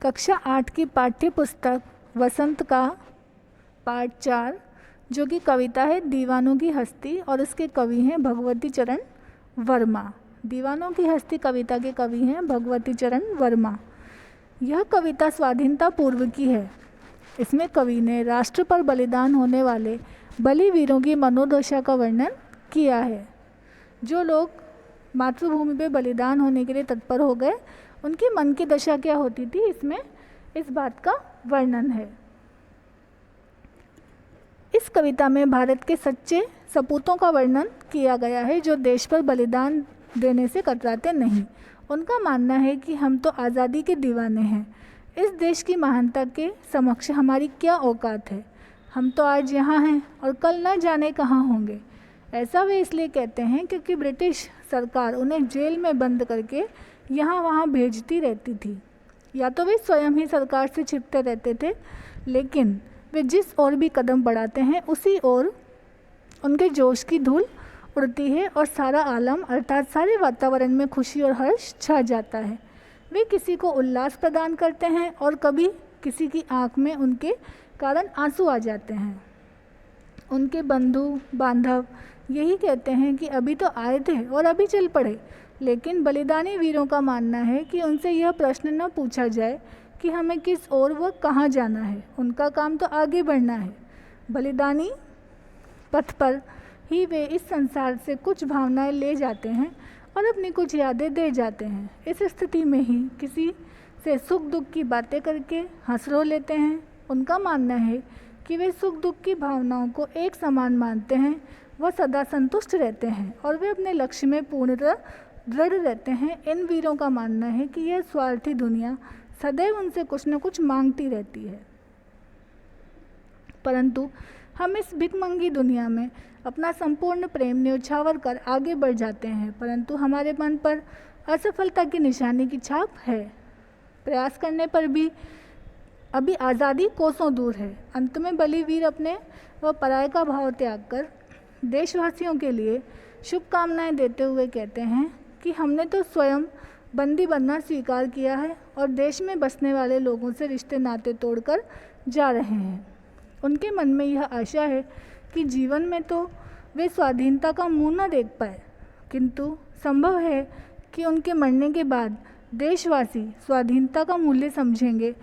कक्षा 8 की पाठ्य पुस्तक वसंत का पाठ 4, जो कि कविता है दीवानों की हस्ती, और इसके कवि हैं भगवती चरण वर्मा। दीवानों की हस्ती कविता के कवि हैं भगवती चरण वर्मा। यह कविता स्वाधीनता पूर्व की है। इसमें कवि ने राष्ट्र पर बलिदान होने वाले बलिवीरों की मनोदशा का वर्णन किया है। जो लोग मातृभूमि पे बलिदान होने के लिए तत्पर हो गए, उनकी मन की दशा क्या होती थी, इसमें इस बात का वर्णन है। इस कविता में भारत के सच्चे सपूतों का वर्णन किया गया है, जो देश पर बलिदान देने से कतराते नहीं। उनका मानना है कि हम तो आज़ादी के दीवाने हैं। इस देश की महानता के समक्ष हमारी क्या औकात है। हम तो आज यहाँ हैं और कल न जाने कहाँ होंगे। ऐसा वे इसलिए कहते हैं क्योंकि ब्रिटिश सरकार उन्हें जेल में बंद करके यहाँ वहाँ भेजती रहती थी, या तो वे स्वयं ही सरकार से छिपते रहते थे, लेकिन वे जिस ओर भी कदम बढ़ाते हैं उसी ओर उनके जोश की धूल उड़ती है और सारा आलम अर्थात सारे वातावरण में खुशी और हर्ष छा जाता है। वे किसी को उल्लास प्रदान करते हैं और कभी किसी की आंख में उनके कारण आंसू आ जाते हैं। उनके बंधु बांधव यही कहते हैं कि अभी तो आए थे और अभी चल पड़े, लेकिन बलिदानी वीरों का मानना है कि उनसे यह प्रश्न न पूछा जाए कि हमें किस ओर व कहाँ जाना है। उनका काम तो आगे बढ़ना है। बलिदानी पथ पर ही वे इस संसार से कुछ भावनाएं ले जाते हैं और अपनी कुछ यादें दे जाते हैं। इस स्थिति में ही किसी से सुख दुख की बातें करके हंस रो लेते हैं। उनका मानना है कि वे सुख दुख की भावनाओं को एक समान मानते हैं, वह सदा संतुष्ट रहते हैं और वे अपने लक्ष्य में पूर्णतः दृढ़ रहते हैं। इन वीरों का मानना है कि यह स्वार्थी दुनिया सदैव उनसे कुछ न कुछ मांगती रहती है, परंतु हम इस भिखमंगी दुनिया में अपना संपूर्ण प्रेम न्यौछावर कर आगे बढ़ जाते हैं, परंतु हमारे मन पर असफलता की निशानी की छाप है। प्रयास करने पर भी अभी आज़ादी कोसों दूर है। अंत में बलिवीर अपने व पराये का भाव त्याग कर देशवासियों के लिए शुभकामनाएं देते हुए कहते हैं कि हमने तो स्वयं बंदी बनना स्वीकार किया है और देश में बसने वाले लोगों से रिश्ते नाते तोड़कर जा रहे हैं। उनके मन में यह आशा है कि जीवन में तो वे स्वाधीनता का मुंह न देख पाए, किंतु संभव है कि उनके मरने के बाद देशवासी स्वाधीनता का मूल्य समझेंगे